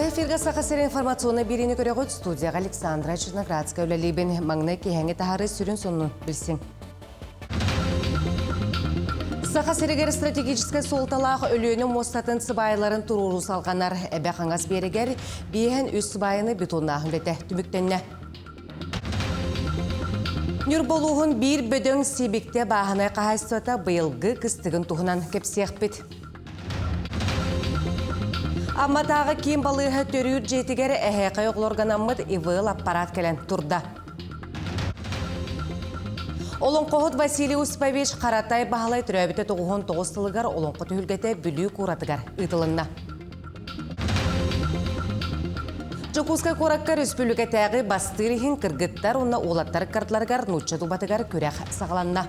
эфирге сақасыр информационны берені көрегіт студияға Александра Черноградская өлелейбін маңны кейхәңі тахары сүрін сонны білсің. Сақасырегер стратегическай солталақ өліені мостатын сыбайларын тұруру салғанар әбі қаңас берегер бейхен үз сыбайыны бетоннағын бәті түміктенне. Нүрболуғын бір бөдөң себекте бағынай қағайстыта бұйылғы кістігін тұғынан кепсеқ бет. Амматағы кем балығы төрүр жетігері әхәқай оғылорганамыд ивыл аппарат кәлін тұрда. Олың қоғыт Василий Успавич қаратай бағалай түрәбіті 99 тылығар олың қоты үлгеті бүлі көратығар ұйтылынна. Жокускай қораққа республика тәғі бастырығын кіргіттар, онна олаттар картларғар нұтчы дұбатығар көрәқ сағаланна.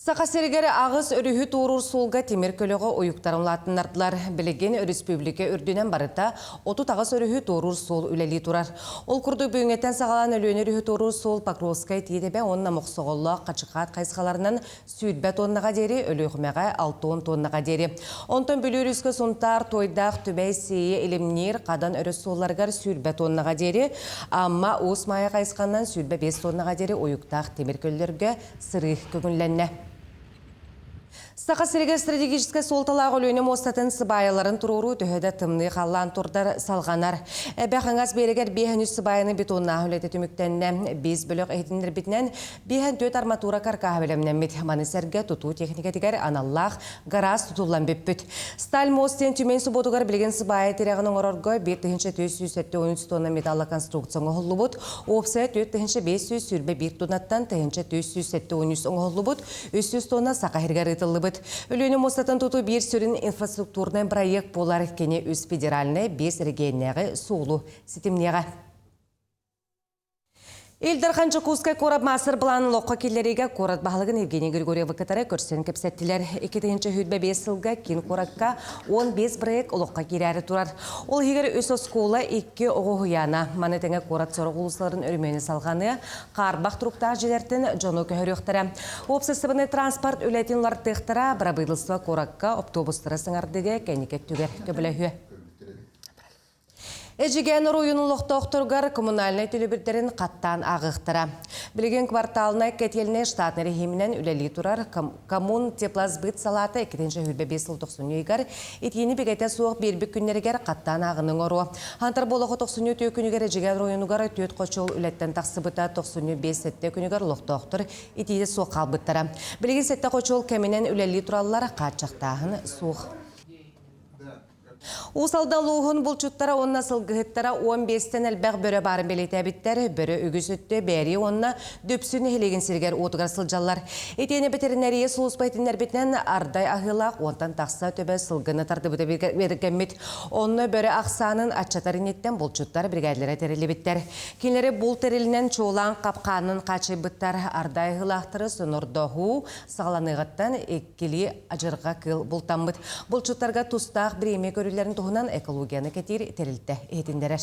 Сақасергері ағыз өріхі туырur солға темір көліға ойықтарын латынардылар. Білеген республика үрдінен барыта, оту тағыз өріхі туырur сол үләлі тұрар. Ол күрді бүйіңеттен сағалан өліні өріхі туырur сол Покровскай тейдебе онна мұқсығылы қачықат қайсқаларынан сүйдбә тоннаға дері, өліғімеға 6 тоннаға дері. Онтан білер үскі сұнтар, тойдақ, түбәй, сейі, елімнер, қадан өрі солларғар сүйдбә тоннаға дері, амма ос мая қайсқаннан сүйдбә 5 тоннаға дері ойықтақ темір көлілерге сырық көгінленне. Сақасырегер стратегическай солталағы өліне мостатын сыбайыларын тұруру төхеді тымны қаллан тұрдар салғанар. Әбі қаңас берегер бейхен үз сыбайыны бетонна өлеті түміктенне 5 бөлік әйтіндер бітінен бейхен 4 арматура карқағы білімнен бет. Манысерге тұту техникатигер аналлақ гараз тұтулан беппіт. Сталь мостен түмен сұботуғар білген сыбайы терегінің орорғы 1-313 тонна металлы конструкцияны ғылы бұд. Опсы 4-500 сүрбе 1 тоннаттан 3-313 ғылы бұд. 300 тонна сақахергер ұтылы бұд. Өліні мостатын тұту бір сүрін инфраструктурный проект болар кене өз федеральны 5 регионнағы соғылу сетімнеға. Элдар Жокускай кораб масыр бұланы лоққа келлеріге корат бағылығын Евгений Григорьевы катары көрсен кепсеттілер. 2-ші хүдбе 5 сылға кен коракка 15 бірек лоққа керәрі тұрар. Ол егер өз оскола 2 оғы хуяна. Манетіңе корат соры ғылысыларын өрмені салғаны қарбақ тұруқтағы желерттен жону көхіріқтірі. Опсысыбыны транспорт өлетін лартықтыра бірабыдылсыва коракка автобустары сыңардығы кәнекет түгер көбілі. Эжіген ройының лоқтоқтырғар коммунальный төлібірдерін қаттан ағықтыра. Білген кварталына кәтеліне штатны рехимінен үләлі тұрар коммун теплазбыт салаты 2-ші хүлбе 5-90 үйгар етені бігеті суық бербік күннергер қаттан ағының ору. Хантар болығы 90 өте күнігер эжіген ройынығар төт қочол үләттен тақсыбыта 95 күнігер лоқтоқтыр етені суық қалбыттыра. Білген сәтті қочол кәменен үләлі тұралылар қатшақтағын суық. Усалдан луғын бұлчуттара онна сылғыттара 15-тен әлбәқ бөрі барын белеті әбіттер, бөрі үгісітті бәрі онна дөпсіні хелеген сергер отығар сылжалар. Етені ветеринария сұлыспайтынлар бетінен ардай ағылақ, онтан тақса төбі сылғыны тарды бұта бергенмет. Онны бөрі ақсанын атчатарынеттен бұлчуттар бригаділері тәрелі біттер. Кенлері бұл тәрелінен чоолан қапқанын қачы бұттар ардай ағылақтыры сұнырдағу сағаланығыттан еккелі ажырға кыл бұлтамыд. Бұлчуттарға тұстақ біреме көрілерін тұғынан экологияны кәтер терілді етіндерер.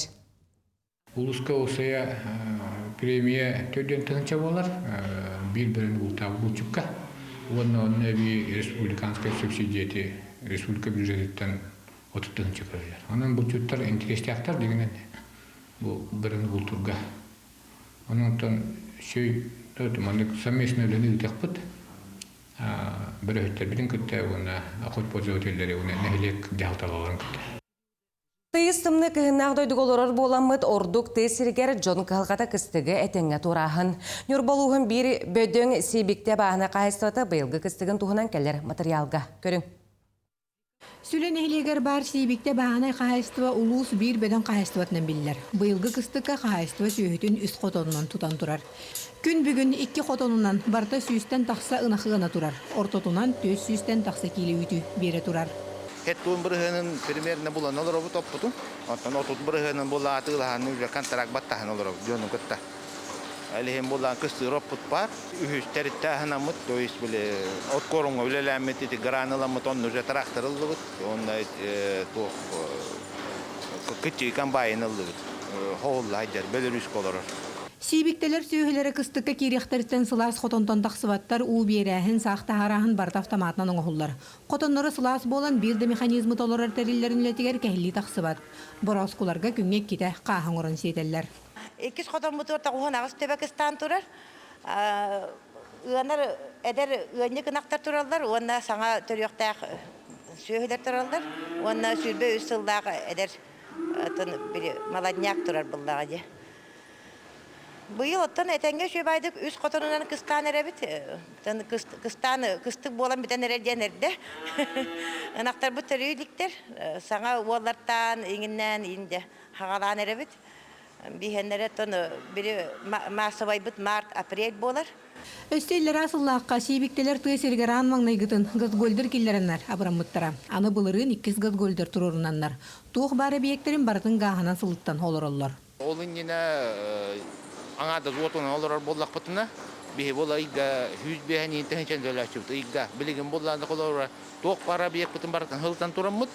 Улуска осая премия төден тыңча болар, бір-бірін ұлтағы бұлчыққа. Оның әбі республиканская субсидияты республика бюджеттен оты тыңча көрілер. Оның бұлчуттар интересті ақтар дегенен бірін ұлтырға. Оның тон шөй совместно өлені ұтақпыд. Бір өттер бірін күтті, оны құт позитивлері, оны нәхілек жағталаларын күтті. Тыйыстымны кіғынақ дойдық олырыр боламыд ордук тесіргер Джон Калғата кістігі әтенге тұрағын. Нүрбалуғын бір бөдөң сейбікте бағына қайыстыты бұйылғы кістігін туғынан кәлер материалға. Көрің. Сүлен әйлегер бар сейбікте бағана қайыстыва улус бір бөдің қайыстыватынан білілер. Бұйылғы кістігі қайыстыва сүйетін үст қотонынан тұтан тұрар. Күн бүгін 2 қотонынан барта сүйістен тақса ынақығына тұрар. Ортотунан төз сүйістен тақса келі үйті бере тұрар. Хеттуын бірігінің примеріне бұлан олар обы топпыту. Отут бірігінің бұла атығылағаны үлі қантарақ баттағын олар обы жөнің күтті. Әліген бұлан күсті роппыт бар. Үхіс тәріттәғына мұт, то есть білі от корыңға үлеләмет еті граныламыт, оны уже трақтырылды бұд. Оны күтті комбайын ылды бұд. Хоғылы айдар, бөлір үск олар. Сибиктелер сүйелері кыстыкка кирехтерстен сылас хотонтон тақсыбаттар уу берәһін сақтағараһын барта автоматынан оңғылар. Хотоннары сылас болан бирді механизмы толыр әртәрелерін үлетігер кәхілі тақсыбат. Бороскуларға күнгек ките қағын орын сетелер. Икис хотон мутуарта кухан агыс Төбекистан турар. Ыанар эдер ыанны кынактар туралдар, уанна саңа төрөктәк сүйелер туралдар. Уанна сүрбе үсылдагы эдер бир молодняк турар булдагы. Быйыл оттан этенге шөбайдык үс котонунан кыстан эребит. Кыстык болан битен эрденерде. Анактар бу төрүйликтер саңа уоллартан иңиннен инде хагалан эребит. Бихеннере тон бири массовай бит март-апрель болар. Өстейлер асыллаққа сибиктелер түйесергер анмаңнайгытын гызгөлдір келлеріннар абырамыттара. Аны бұлырын 2 гызгөлдір тұрурынаннар. Туық бары биектерін бартын ғағынан сылыттан олыроллар. Ол инне аңада зуотуна олар боллақ бұтына. Бихи бола ига 100 бехани интехенчен дөйләшіпті. Ига білеген болланды қолауыра тоқ бара биек бұтын бартын хылтан тұрамыд.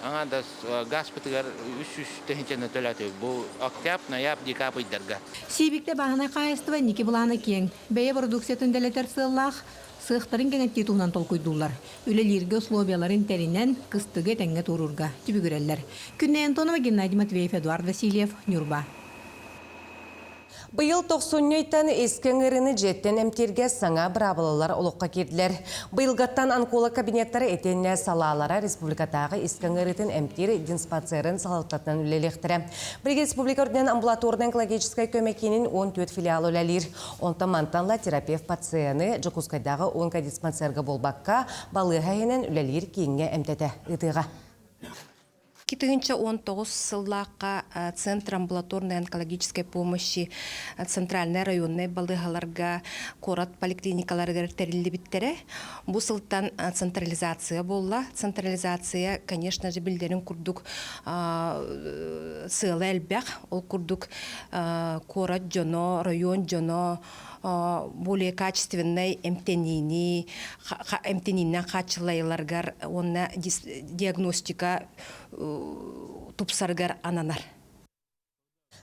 Аңада газ бұтығар 300 техенчен дөйләшіпті. Бұл октябрь, ноябрь, декабрь иддерға. Сибикте бағына қайыстыва неке бұланы кен. Бәйе продукциятын дәлетер сыллақ, сықтарын кәнетті туғынан толқойдулар. Үлелерге условияларын тәрінен кыстығы тәңге тұрурға түбігірелер. Күннен тонова Геннадий Матвеев, Эдуард Васильев, Нюрба. Быйыл 90-нөйтен ескеңіріні жеттен әмтерге саңа бұрабылылар олыққа керділер. Быйылғаттан онколог кабинеттары етенне салалара республикатағы ескеңіретін әмтер диспансерін салаттатынан үлелектірі. Бірге республика өрден амбулаторный онкологическай көмекенің 14 филиал үлелер. Онта мантанла терапевт пациені Жокускайдағы онкодиспансергі болбаққа балығайынан үлелер кейінге әмтеті ұтыға. 2019 сыллаққа Центр амбулаторной онкологической помощи Центральной районной балыгаларга корат поликлиникаларга терилли биттере. Бу сылтан централизация болла. Централизация, конечно же, билдерин курдук сылы элбек. Ол курдук корат жоно, район жоно, более качественной эмтенинен качылайларгар, онна диагностика тупсаргар ананар.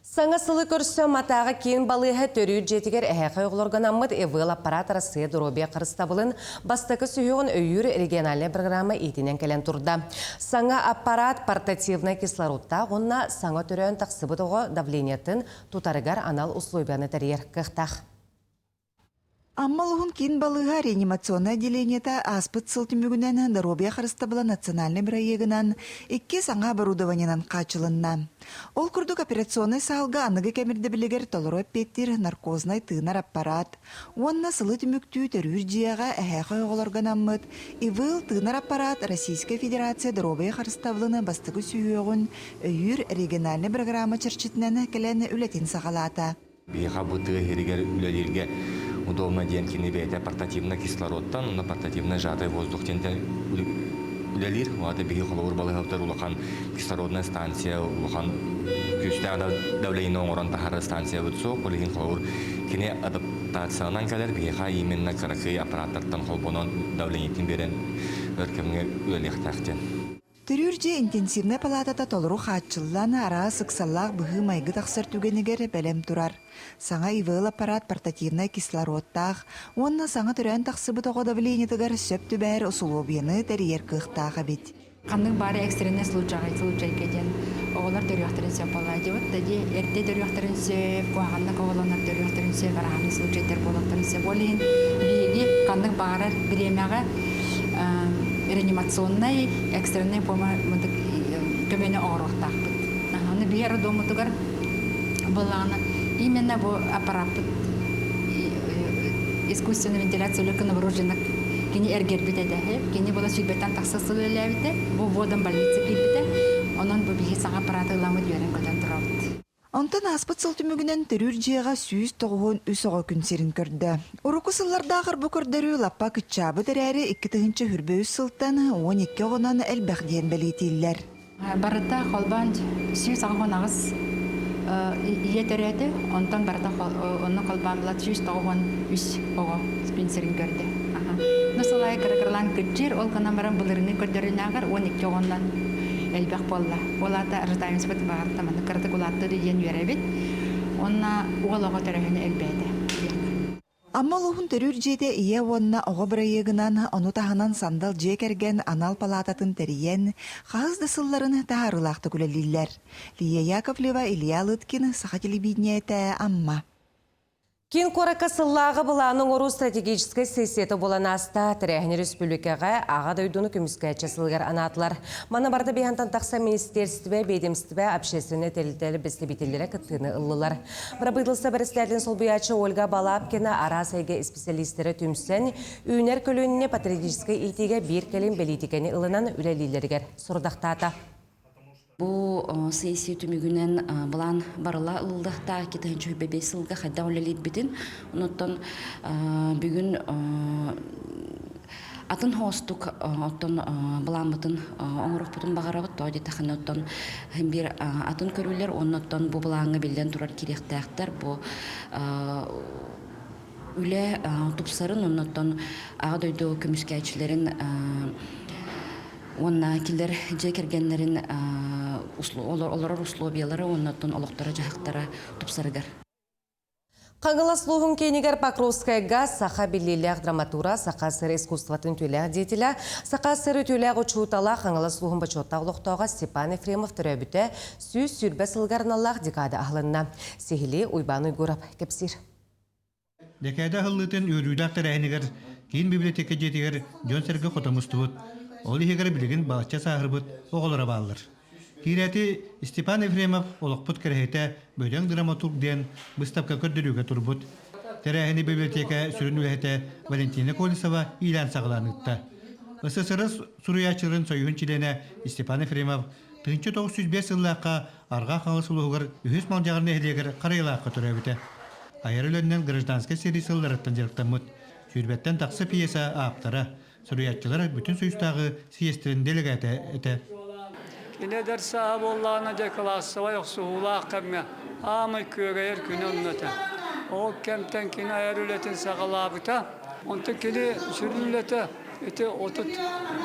Саңа сылы көрсі матаға кейін балыға төрі жетігер әйқы оғылырған аммыд эвыл аппарат арасы дұробия қырыстабылын бастықы сүйеуін өйір региональный программа етінен кәлен тұрда. Саңа аппарат портативный кислородта ғонна саңа түрен тақсыбыдығы давлениетін тұтарығар анал условияны тәрер қықтақ. Аммалығын кейін балыға реанимационный отделениета аспыт сылтымүгінен Доробия Харыстабыла национальный проегінен 2 саңа оборудованиянан қачылынна. Ол күрдік операционный салға анығы кәмірді білігер толыру петтер наркозный тыынар аппарат. Онна сылы түміктүү төрүр жияға әхәқы оғылырған аммыд. Ивыл тыынар аппарат Российская Федерация Доробия Харыстабылыны бастығы сүйеуін өйір региональный программа чырчытынан кәләні үлетін сағалата. Биха бутыга херигер үлелерге удобно ден кини бейте портативный кислородтан, уна портативный сжатый воздух тенте үлелер. Уада биги холовур балыгавтар улахан кислородная станция, улахан күстәгә давление оңорон тахары станция бутсо, полигин холовур кини адаптациянан калер биха именно каракый аппараттардан холбонон давлениетин берен өркемге үлелек тахтен. Түрүрже интенсивный палатата толыру хатчылланы ара сыксаллах бұғы майғы тақсыр түгенігер бәлем турар. Саңа ивыл аппарат портативный кислородтақ, онна саңа түрен тақсыбы тоғы давлениетігер сөптү бәрі условияны тәрер қықтағы бет. Қандың бары экстренный случай кеден. Оғылар төріяқтырын сөп болады. Даде әрде төріяқтырын сөп, қуағанлық оғыланар төріяқтырын сөп, арағаны случайтер болақтырын сөп. Олейін бейге қандың бары біремеға реанимационный экстренный помощь көмені оғырықтақ бұд. Оны бейері домытығар болағына именно бұл аппарат искусственный вентиляция үлікіні врожинақ кені әргер бітеді. Кені бұл сүйбеттен тақсысы өләбіді. Бұл водан больница кейбіді. Онын бұл бейге саң аппараты ұламыд верен көден тұрабыд. Онтан аспыт сылтымүгінен түрүр жиға сүйіз тоғуын үсіға күнсерін көрді. Уруку сыллардағыр бұ көрдірі лаппа күтчабы дәрәрі 2-тігінші хүрбі үс сылттан 12 оғынан әлбәқден бәлетейлер. Барыта қолбан сүйіз ағын ағыз етірәді, онтан барыта оны қолбан бұлат сүйіз тоғуын үс оға күнсерін көрді. Нұсылай кіргірлан күтчер, ол қынан баран бұлырыны көрдірін ағыр 12 оғынан әлбәқ болла. Олата ожидаемся бұты бағаттаманы. Кырдық олатты дейен үйәрәбет. Онна уолого төрөһүнө элбээте. Амма лухун төрүр жете ие уонна оҕо бырайыгынан ону таһынан сандал жие керген анал палататын териен хааз дысылларын таарылаахты күлэлиллер. Лия Яковлева, Илья Лыткин, Саха телевидениете, Амма. Кин корака сыллағы бұланың ору стратегической сессияты болан аста тірәхіне республикаға аға дойдуны көміске часылғар анатылар. Мана барды бейхантан тақса министерстве, бейдемстве, общественный тәлітелі бәстебетелері кіттіні ұлылар. Бір бұйдылса бірістерден сол бұячы Ольга Балапкина ара сайға специалистері түмсен, үйінер көлініне патриотической итиге бір кәлем бәлитикені ұлынан үләлилергер сұрдақтата. Бу сессия түмүгүнен булан барыла ылдакта кетенчү бебе сылга хадда олелит битин. Онуттан бүгүн атын хостук оттон буламытын оңоруппутун багарабыт тоди таханоттон бир атын көрүлөр онуттан бу булаңы билден турар киректактар бу үле тупсарын онуттан ага дойду көмүскәчләрен онна килер жекергенлерин олар условиялары оннаттан олоқтары жахақтары тупсарыгар. Қаңылас луғын кейнігер Покровская газ, сақа білелер драматура, сақа сыры искусстватын түйлер дейтілі, сақа сыры түйлер ұчуытала қаңылас луғын бачоттағы лоқтауға Степан Ефремов түрәбіті сүйіз сүрбе сылғарналақ декады ағылынна. Сехілі ұйбаны көріп кепсір. Декада ғылытын өрүйдақ тәрәйінігер кейін библиотека жетігер жон сәргі қотамыстығыт. Ол егер білген балатча сағырбыт оғылыра балылыр. Кирети Степан Ефремов олықпыт кәрәйті бөйден драматург ден бұстапқа көрдіріуге тұрбыт. Тәрәйіні библиотека сүрін үләйті Валентина Колесова илан сағыланытты. СССР сұруячырын сойығын чилене Степан Ефремов 1905 жыллаққа арға қаңылсылығығыр үхіс малжағырны әлегер қарайлаққа түрәбіті. Айыр өлінен гражданскай сері сылларыттан жеріктамыт. Сүрбеттен тақсы пьеса аптара. Сұруятчылар бүтін сөйістағы сиестерін делегаты әті. Кинедер сahab Allah'ına de klasıva yok suhula kemme amı köğeyer gününlete. O kemten kine ayarületin sağalabıta. Onta kine sürülete ete otut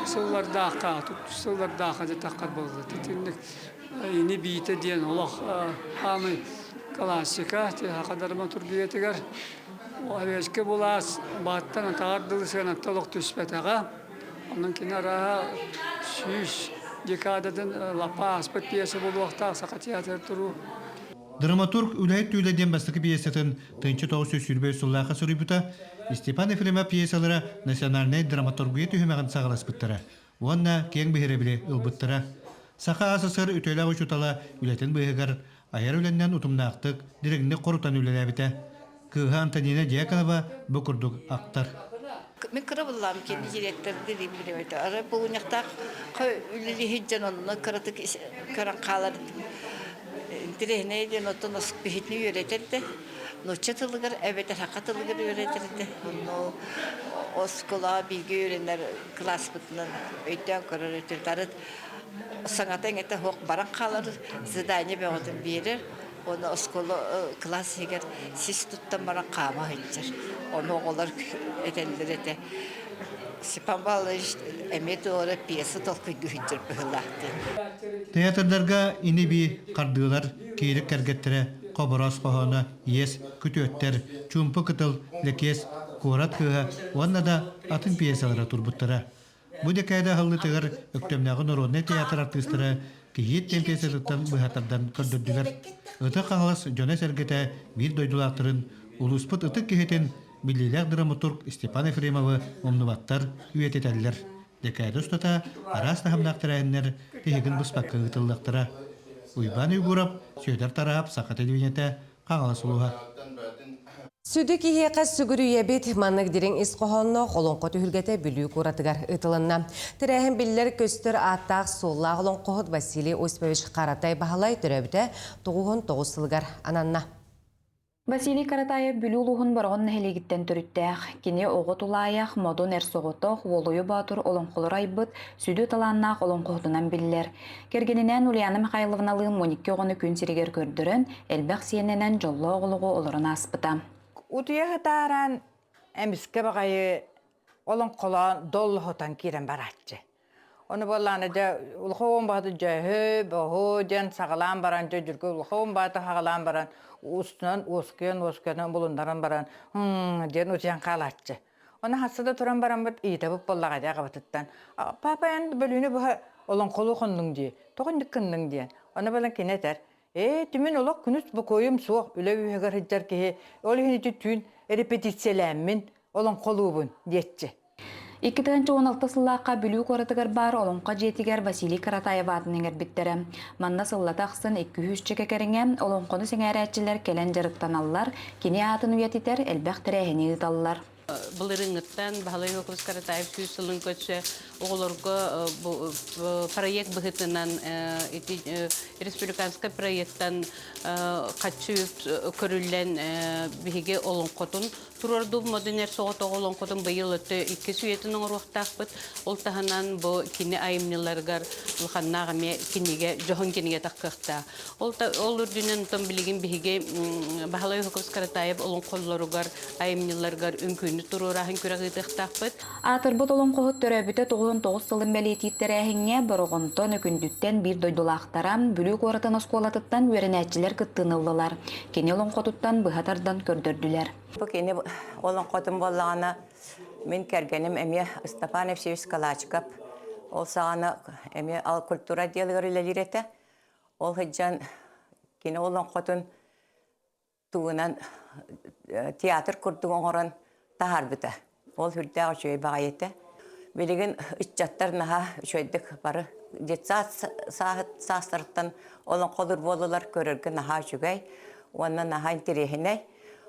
sıllar daqa, sıllar daqa de taqqat boldu. Titinlik yeni biyite diyen Allah amı klasika te haqadarma turbiyetiger. O eski bulas battan tağardılı sena toluk tüspetaga. Onun kinara süs Декададан лапас пет пьеса болуақта сақа театр тұру. Драматург үләйт түйледен бастықы пьесатын 1935 сыллақы сұрыбыта Степан Ефремов пьесалары национальный драматургия түйімеғін сағылас бұттыра. Онна кең бігері біле ұлбыттыра. Сақа асысыр өтөйлі ұшытала үләтін бұйығар, аяр үләннен ұтымнақтық, дирегінде қорытан үләлі әбіті. Кыға Антонина Дьяконова бұқырдық ақтар. Мен кырабылам кенди директорды дейм билебейт. Ары булуняктак үлли хиджан онна кыратык каран калар. Дирехне ден отон осук бихитни үйрөтөрдү. Ноччатылыгыр эбетер хакатылыгыр үйрөтөрдү. Но оскола билги үйрөнөр класс бутунан өйдөн көрөрөтөрдү. Саңатен эте хок баран калар. Задание беготун берер. Onu oskolu klas eger siz tuttan bana kama hiçer. Onu oğullar edenler ete. Sipanbalı emet doğru piyasa tolku gühiçer pıhılaktı. Teatrlarga ini bir kardılar, keyrik kergettere, koboros kohona, yes, kütüötter, çumpu kıtıl, lekes, kurat kıha, onna da atın piyasalara turbuttara. Bu dekayda halı tığır, öktemnağın orodne teatr artistları, kiyit tempesalıktan bıhatardan kördürdüler. Ita қаңылас жөне сәргеті бір дойдулақтырын ұлыспыт ұтық кехетін білелер драматург Степан Ефремовы омнубаттар үйететәлілер. Декайды ұстата арас тахымнақтыр әйінлер кехеген бұспаққа ұтылдақтыра. Уйбан үйгұрап, сөйдер тарап сақат әдебенеті қаңылас ұлыға. Сүді кейеқі сүгірі ебет маннық дерен исқоғанны қолонқы түхілгеті бүлі көратығар ұтылынна. Тірәхін білілер көстір аттақ солла қолонқығыд Василий Осипович Қаратай бағалай түрәбіті 99 сылғар ананна. Василий Каратаев бүлі ұлығын барғын нәхелегіттен түріттәқ. Кене оғы тұлайық модон әрсоғытық олойы батыр олонқылыр айбыт сүді таланнақ олонқығытынан білілер. Кергенінен Ульяна Михайловналығы Моникке оғыны күн сирегер көрдірін, әлбәқ сиенінен жолы оғылығы олырын аспыта. Утуя хатаран эмиске багайы олон колон доллохотан кирен баратчы. Onu bollana da ulğun badı cəhü, bohu, den sağlam baran cürgü ulğun badı hağalan baran, ustunan uskyan bulundaran baran, den uçan qalatçı. Onu hasada turan baran bir iyi tabıp bollağa da qabatıttan. Papa yan bölünü bu olan kolu kondun diye, toğun dikkindin diye. Onu bolan kineter. Tümen olaq күнүс bu koyum soğuk, üle üyegar hiccar ki, olu hini tüyn repetisiyalammin, olan kolubun, diyetçi. 2016 сыллааққа бүлүү қораtıгар бар олонқа жетигер Василий Каратаев атының әрбіттері. Манна сыллатақсын 200 чекекеріңе олонқоны сеңәрәтчілер келен жарықтан аллар, кене атын уятитер әлбәқ тірәхіне ұталылар. Былырыңыттан Бағалай Окрус Каратаев сүйсілін көтші оғылырғы проект бұғытынан республиканскай проекттан қатшүйіп көрілен бігі олың қотын тұрарды моденер соғыты олың қотын бұйыл өтті 2 сүйетінің ұрықтақ бұд ол тағынан бұл кені айымныларғар ұлғаннағыме жоғын кенеге таққықта. Ол үрдінен ұтын білеген бігі Бағалай Окрус Каратаев олың қолларығар айымныларғар үмкін турурахын көрәгітіқтақпыт. Атырбыт олон қоғыт төрәбіті 99 сылын бәлетиттірәхіңе бұрығынтон өкіндіттен бір дойдулақтарам бүлік оратын осколатыттан өрінәтчілер кыттынылылар. Кені олон қотыттан бұғатардан көрдірділер. Бұл кені олон қотын болағына мен кәргенім әме Степан Евсеевич Калачкап. Ол сағаны әме ал культура делігір үлелер еті. Ол хыджан кені олон қотын туғынан театр күрдің оңырын тахар біті. Ол хүрді жөй баға еті. Белеген үтчаттар наға жөйдік бары. Жетсат састырыттан олон қолыр болылар көріргі наға жүгей. Онна наға интерехіне.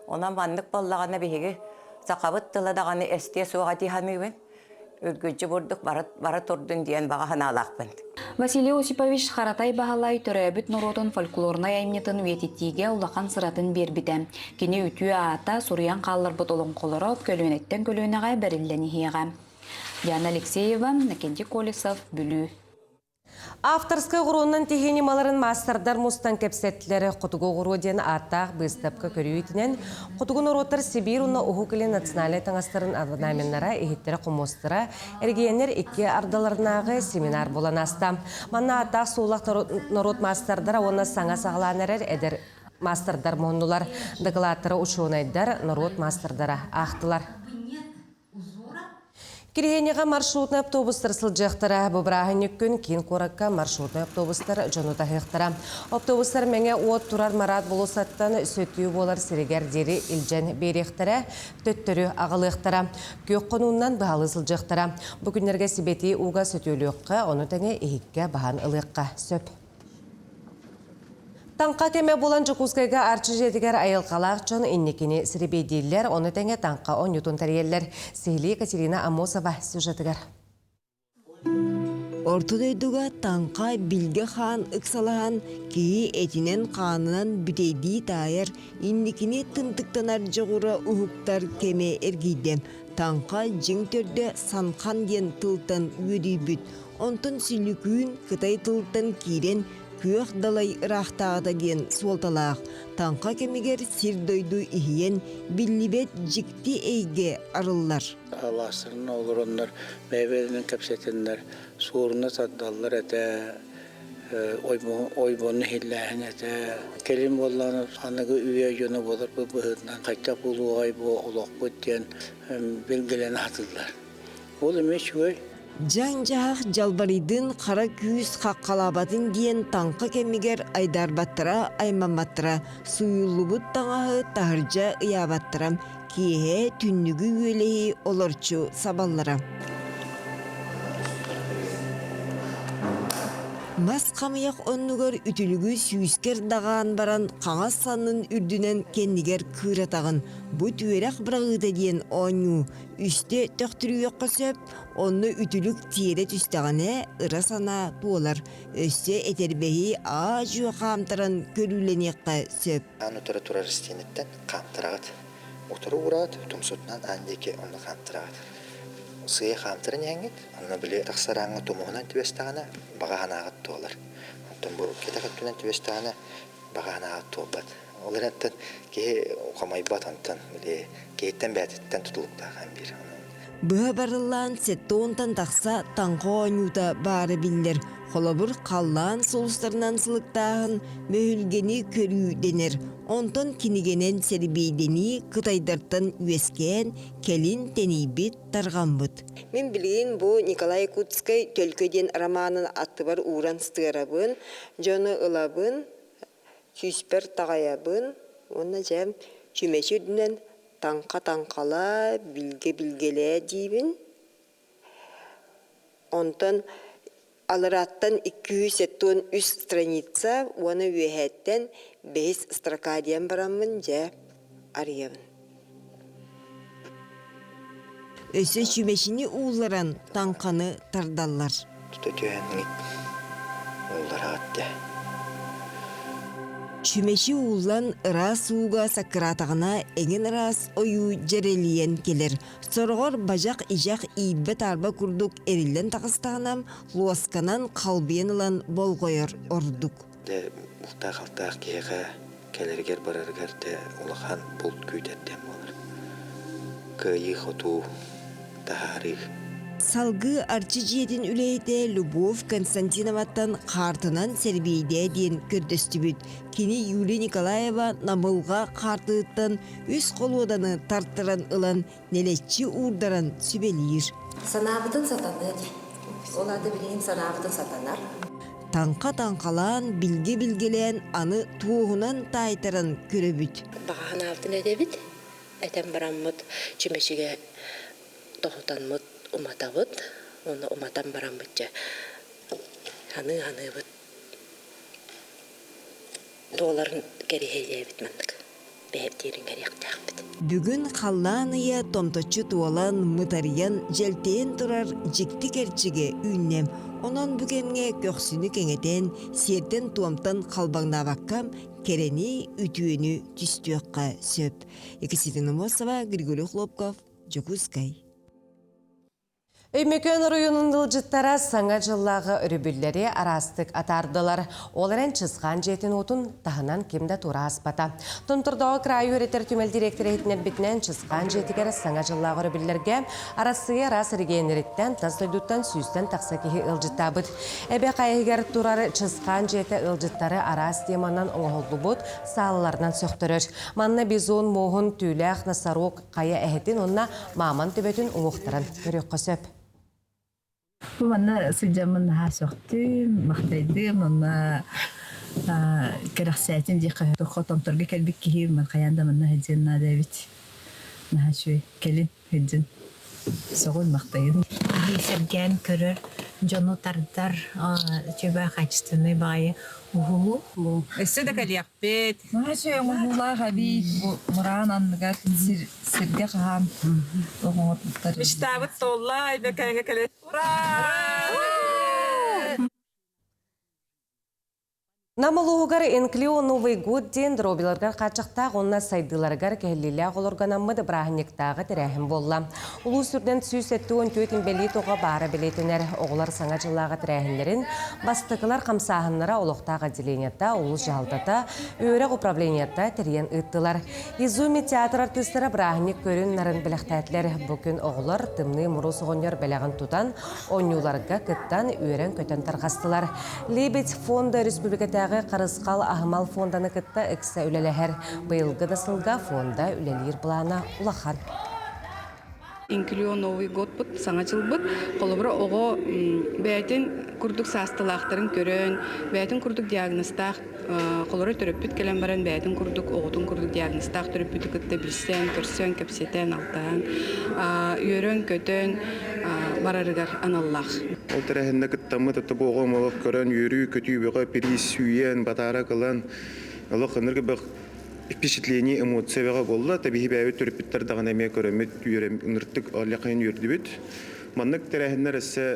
Онан бандық болағаны бейгі сақабыт тыладағаны әсте суға дейхамейбін. Үргүджі бұрдық бары тұрдың дейін баға ханалақпын. Василий Осипович Харатай бағалай төрәбіт нұротын фольклорна әймнетін уететтіге ұлақан сыратын бербіді. Кені үтіе ата Суриян қалылар бұт олың қолырып көлөнеттен көлөнеға бәрілдені хеға. Диана Алексеева, Накенти Колесов, Бүлі. Авторскай ғыруынан техенималарын мастердар мұстан кәпсеттілері құтығы ғыру ден аттақ бұстапқа көріуітінен құтығын ұроттар Сибир ұна ұхукілі националай таңастарын адынаменлара ехеттері құмостыра әргейенер 2 ардаларынағы семинар болан аста. Манна аттақ суылақ народ мастerdara оны саңа сағыланарар әдір мастердар мұндылар. Дағылаттыры ұшуынайдар народ мастerdara ақтылар. Кирихенеға маршрутный автобустар сылжақтыра, бұбырағын үккін кейін қораққа маршрутный автобустар жонута хықтыра. Автобустар мәңе от тұрар марат болусаттан сөтіу болар сірегер дері үлжен беректіра, төттірі ағылықтыра. Көк қонуынан бағалы сылжақтыра. Бүгінлерге себеті уға сөтеуліққа, оны тәне ехікке баған ылыққа сөп. Танқа кеме болан Жукускайга арчы жетігер айылқалақ жон иннекені сіребейдейлер, оны тәңе танқа 10 ньютон тәрелер. Сейли Екатерина Амосова сюжетігер. Ортодойдуға танқа білге хан ықсалаған кейі этінен қанынан бүтейді тайыр иннекені тымтықтанар жоғыра ұхықтар кеме әргейдем. Танқа жың төрді санқан ден тылтан өдей бүт. Онтын сүлікуін қытай тылтан кейрен Күйіқ далай ырақтағыда ден солталақ. Танқа кемегер сирдойду ихиен биллибет жікті эйге арыллар. Аластырын олыронлар, мәйбелінің кәпсетінлер, суырына саддаллар әті, ойбоны хилләхін әті. Келім болланы анығы үйе жөні болыр бұл бұғытынан. Қайтта бұлу айбо олық бұттен белгілені атылдар. Ол емеш өй. Жан-жағақ жалбаридын қара күйіз қаққалабатын дейін танқа кемегер айдарбаттыра, аймаматтыра, суюлубут таңағы тағыржа ұябаттыра, кейе түннігі өлеғі оларчу сабаллара. Мас қамияқ оннығыр үтілігі сүйіскер дағаан баран қаңас санын үрдінен кендігер күйратағын. Бұ түйерек бірағыда дейін оңу. Үсте төқтірүйеққа сөп, онны үтілік тиере түстіғаны ұра сана туолар. Өсте әтербейі ажуы қамтыран көріленеққа сөп. Аны тұры растенеттен қамтырағыд. Отыры ұрағыд, тұмсытынан әндеке оны қамтырағыд. Сыя қамтырын әңгет, оны біле тақсараңы тұмығынан түвестіғана баға ғанағыд туолар. Онтын бұл кетақыттынан түвестіғана баға ғанағыд туолбад. Олар әттен кей оқамай бат онтын, кейттен бәтіттен тұтылықтаған бір. Быһа барылан сеттоонтан тақса таңқо онюта бары биллер. Холобур қаллаан соғыстарынан сылықтағын мөһүлгені көрүү денер. Онтон кинигенен сербейдени кытайдартан үескен келин тенейбит тарғамбыт. Мен билген бу Николай Кутскай төлкөден романын аттыбар уран стырабын, жоны ылабын, сүйспер тағаябын, онна жем чүмешүдінен таңқа-таңқала, билге-билгеле дейбін. Онтон алыраттан 203 страница, оны өйәттен 5 строка барамын жа арыябын. Өсі чүмешіні уыларан таңқаны тардалар. Түтөтөөнүн уллараатта. Чүмеші уылан ырас уға сакыратағына әңін ырас ойу жерелиен келер. Сорғыр бажақ ижақ ибет арба күрдік әрілден тағыстағынам луасканан қалбиен ылан бол қойыр ордық. Мұқтақ-алтақ кейға кәлергер бараргар да улахан бұлт көйтеттен болыр. Күйі хоту тахарих. Салгы арчы жиетін үлейді Любовь Константиноваттан қартынан сербейде ден көрдөстібіт. Кені Юлия Николаева намылға қартыттан үз қолуаданы тарттыран ылан нелетчі урдаран сүбелейір. Санабытын сатаны, олады білейін санабытын сатанар. Таңқа-таңқалан, білге-білгелен аны туғынан тайтыран көрөбіт. Бағаған алтын әдебіт, әтен бараммыт, чүмешіге тоғытанмыт, уматабыт, оны уматан бараммыт жа. Ханы бұт. Доларын кәрі-хейебіт мандық. Бәйіптерін кәрі-яқтақ біт. Бүгін қалланыя томточу туалан мұтариян жәлтейін тұрар жікті кәрчіге үннем. Онан бүгенге көксіні кеңетен, сертен туамтан қалбаңна баққам, керені үтуені түстіөққа сөп. Екатерина Мосова, Григорий Хлопков, Жокускай. Өймекен районын жылжыттара саңа жыллағы үрібілері арастық атардылар. Оларын чызған жетін отын тағынан кемді тура аспата. Тұнтырдағы крайы өретер түмел директор етінер бітінен чызған жетігер саңа жыллағы үрібілерге арасығы рас регенереттен таздойдуттан сүйістен тақса кейі ұлжыттабыд. Әбе қайығер турар чызған жеті ұлжыттары арас деманан оңғылды бұд сағыларынан сөқтірір. Манна бизон, моғын, түйләқ, насаруқ, қайы әхетін онна маман төбетін оңықтырын көрек қосып. Bu bana sıcamın ha soğuktu, mahtaydım ama kırıksaytım diye kotam torga kelbik ki ben kayanda bana hecin nadavit, nah şuy kelin hecin soğuk mahtaydım. Sergen körür, jonu tardar, çöbe kaçtığını bayi. Bu. Esse de kaliyakbet. Ma şuy muhula habib muran anlıgat sirge kaham. Müştabıt tollay be kayga kale. Намалуғығар Энклио Новый год ден дробиларгар қачықтақ онна сайдыларгар кәлілі ғолырғанаммыды брахынектағы тірәхім болла. Улу сүрден сүйсетті 14 бәлі тоға бары білетінер оғылар саңа жыллағы тірәхімлерін бастықылар қамсағынлара олықтағы деленетті, улу жалдата, өрек управлениятта тірен ұттылар. Изуми театр артыстары брахынек көрін нарын біліқтәтлер бүкін оғылар тымны мұрус оғынер бәліғін тұтан, онюларға күттан өрен көтен тарқастылар. Лебедь фонды республиката Қарысқал Ахмал фонданы кітті үксі үлеләхер. Бұйылғы дасылға фонда үлелер бұлана ұлақан. Инклио Новый год бұд, саңа жыл бұд. Қолыбыра оғы бәйтін күрдік састылақтарын көрін, бәйтін күрдік диагностақ, қолыры түріппіт келен баран бәйтін күрдік, оғытын күрдік диагностақ түріппіті күтті білсен, көрсен, көпсетен, алтан, үйерен, көтен, барарыгар аналлах. Ол тәрәхінді күттамы тұтты боғым олық көрін үйрі көтүй бұға перис сүйен, батара қылан, олық ұнырғы бұқ впечатление, эмоция бұға болла, табиғи бәйбет түріппіттер дағын әме көрімет үйерім ұнырттық алияқайын үйірді бүт. Маннық тәрәхіндер әсі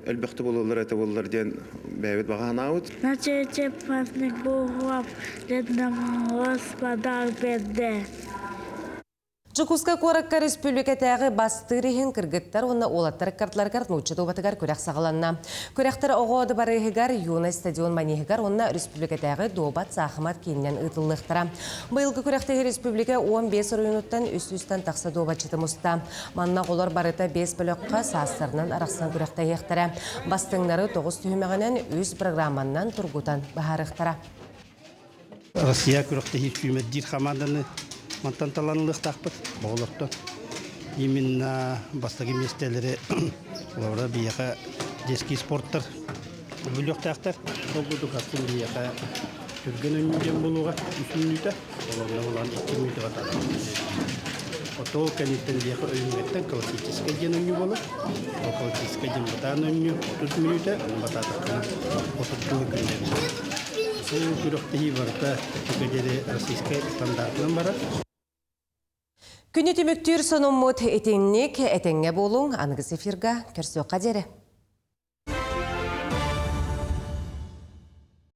әлбіқті болылар әті болылар ден бәйбет баға анауыд. Начайте памятник Богу, рядному Господа беде. Жукуска Коракка Республикатағы бастырыхын кыргыттар, онна олаттар картларгар нучы добатыгар көрек сағаланна. Көректер оғоды барыхыгар Юна стадион манихыгар, онна Республикатағы добат сақымат кейінен ұтылықтыра. Бұйылғы көректегі Республика 15 районуттан үст-үстен тақса добатчыты мұста. Манна қолар барыта 5 бөліққа састарынан арақсан көректі ектірі. Бастыңнары 9 түйімеғінен үз программаннан тұрғутан бағарықтыра. Россия көректегі сүймеддер қаманданы Мантан таланылық тақпыт, болықты. Именно бастығы местелері оларда бияға дески спорттар бөлік тақтар. Сол бұды қастын бияға түрген өнімден болуға үсінлүйті. Оларда олан 2 минуты қатады. Ото кәнеттен бияға өйінгеттен классический ден өңі болы. Ол классический ден батан өңі 30 минуты, бататықына 30 күндері. Сол көректегі барыта түкедері российскай стандартынан бара. Күні түміктер соныммыт етеннік әтенге болуң, анығыз эфирға көрсөк қадері.